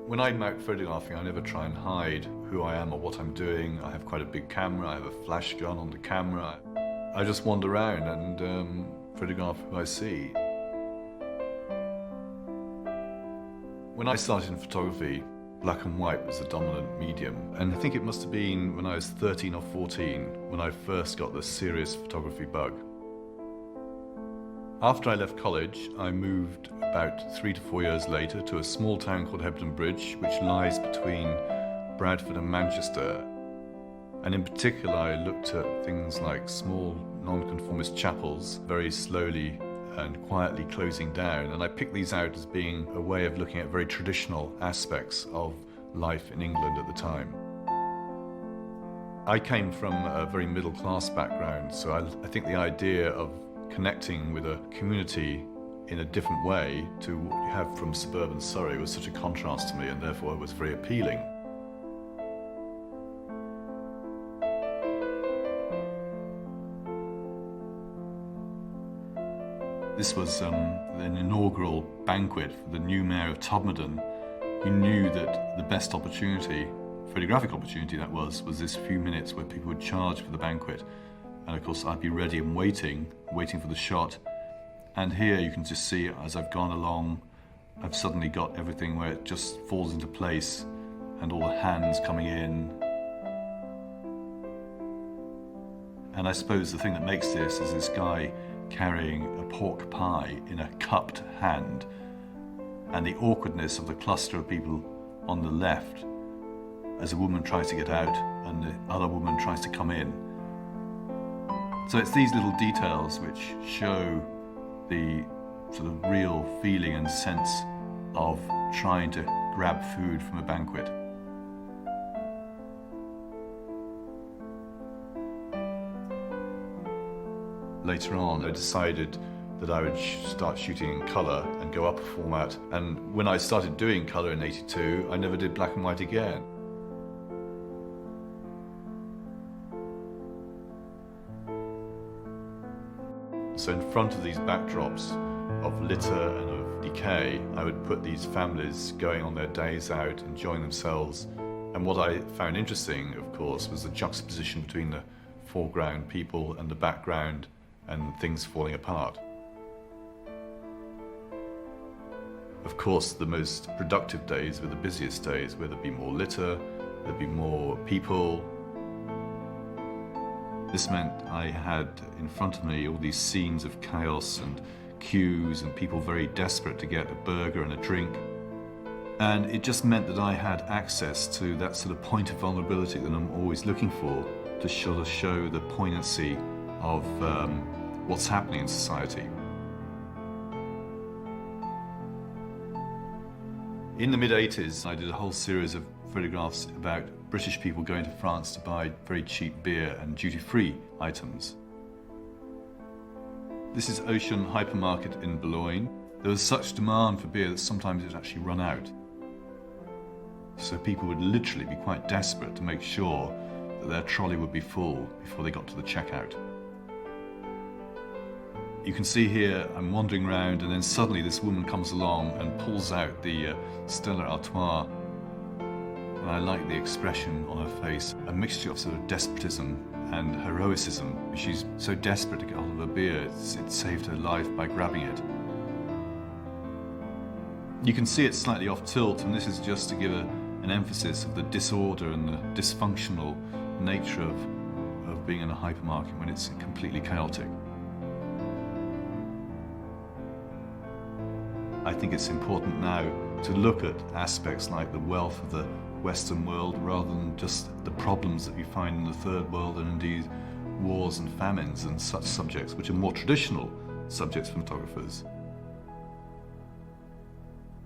When I'm out photographing, I never try and hide who I am or what I'm doing. I have quite a big camera, I have a flash gun on the camera. I just wander around and photograph who I see. When I started in photography, black and white was the dominant medium. And I think it must have been when I was 13 or 14 when I first got the serious photography bug. After I left college, I moved about 3 to 4 years later to a small town called Hebden Bridge, which lies between Bradford and Manchester. And in particular, I looked at things like small nonconformist chapels very slowly and quietly closing down. And I picked these out as being a way of looking at very traditional aspects of life in England at the time. I came from a very middle-class background, so I think the idea of connecting with a community in a different way to what you have from suburban Surrey was such a contrast to me, and therefore it was very appealing. This was an inaugural banquet for the new mayor of Todmorden, who knew that the best opportunity, photographic opportunity that was this few minutes where people would charge for the banquet. And of course I'd be ready and waiting for the shot. And here you can just see as I've gone along, I've suddenly got everything where it just falls into place and all the hands coming in. And I suppose the thing that makes this is this guy carrying a pork pie in a cupped hand, and the awkwardness of the cluster of people on the left as a woman tries to get out and the other woman tries to come in. So it's these little details which show the sort of real feeling and sense of trying to grab food from a banquet. Later on, I decided that I would start shooting in colour and go up a format. And when I started doing colour in '82, I never did black and white again. So in front of these backdrops of litter and of decay, I would put these families going on their days out, enjoying themselves. And what I found interesting, of course, was the juxtaposition between the foreground people and the background and things falling apart. Of course, the most productive days were the busiest days, where there'd be more litter, there'd be more people. This meant I had in front of me all these scenes of chaos and queues and people very desperate to get a burger and a drink. And it just meant that I had access to that sort of point of vulnerability that I'm always looking for to sort of show the poignancy of what's happening in society. In the mid-'80s, I did a whole series of photographs about British people going to France to buy very cheap beer and duty-free items. This is Ocean Hypermarket in Boulogne. There was such demand for beer that sometimes it would actually run out. So people would literally be quite desperate to make sure that their trolley would be full before they got to the checkout. You can see here I'm wandering around, and then suddenly this woman comes along and pulls out the Stella Artois. And I like the expression on her face, a mixture of sort of despotism and heroicism. She's so desperate to get hold of her beer, it saved her life by grabbing it. You can see it's slightly off tilt, and this is just to give an emphasis of the disorder and the dysfunctional nature of being in a hypermarket when it's completely chaotic. I think it's important now to look at aspects like the wealth of the Western world rather than just the problems that we find in the Third World, and indeed wars and famines and such subjects, which are more traditional subjects for photographers.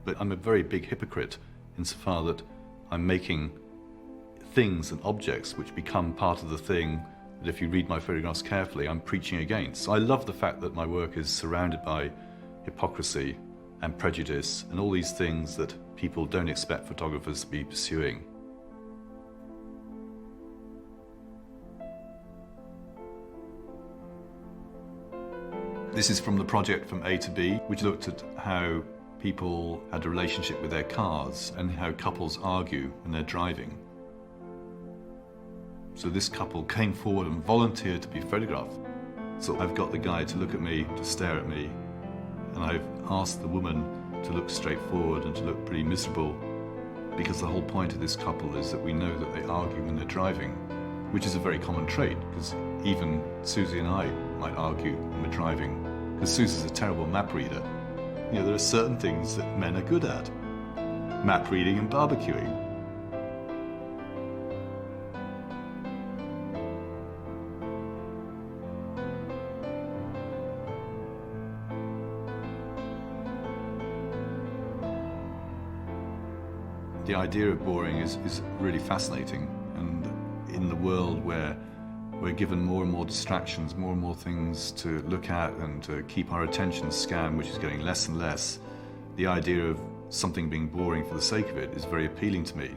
But I'm a very big hypocrite insofar that I'm making things and objects which become part of the thing that, if you read my photographs carefully, I'm preaching against. So I love the fact that my work is surrounded by hypocrisy and prejudice and all these things that people don't expect photographers to be pursuing. This is from the project From A to B, which looked at how people had a relationship with their cars and how couples argue when they're driving. So this couple came forward and volunteered to be photographed. So I've got the guy to look at me, to stare at me, and I've asked the woman to look straight forward and to look pretty miserable, because the whole point of this couple is that we know that they argue when they're driving, which is a very common trait, because even Susie and I might argue when we're driving, because Susie's a terrible map reader. You know, there are certain things that men are good at. Map reading and barbecuing. The idea of boring is really fascinating, and in the world where we're given more and more distractions, more and more things to look at and to keep our attention scanned, which is getting less and less, the idea of something being boring for the sake of it is very appealing to me.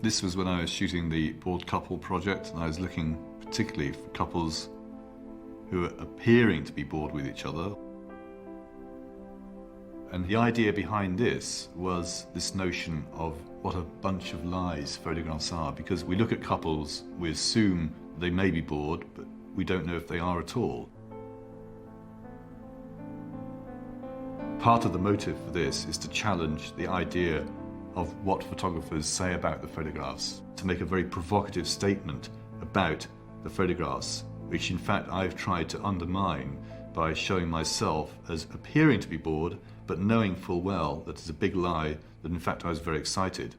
This was when I was shooting the Bored Couple project, and I was looking particularly for couples who are appearing to be bored with each other. And the idea behind this was this notion of what a bunch of lies photographs are, because we look at couples, we assume they may be bored, but we don't know if they are at all. Part of the motive for this is to challenge the idea of what photographers say about the photographs, to make a very provocative statement about the photographs, which in fact I've tried to undermine by showing myself as appearing to be bored, but knowing full well that it's a big lie, that in fact I was very excited.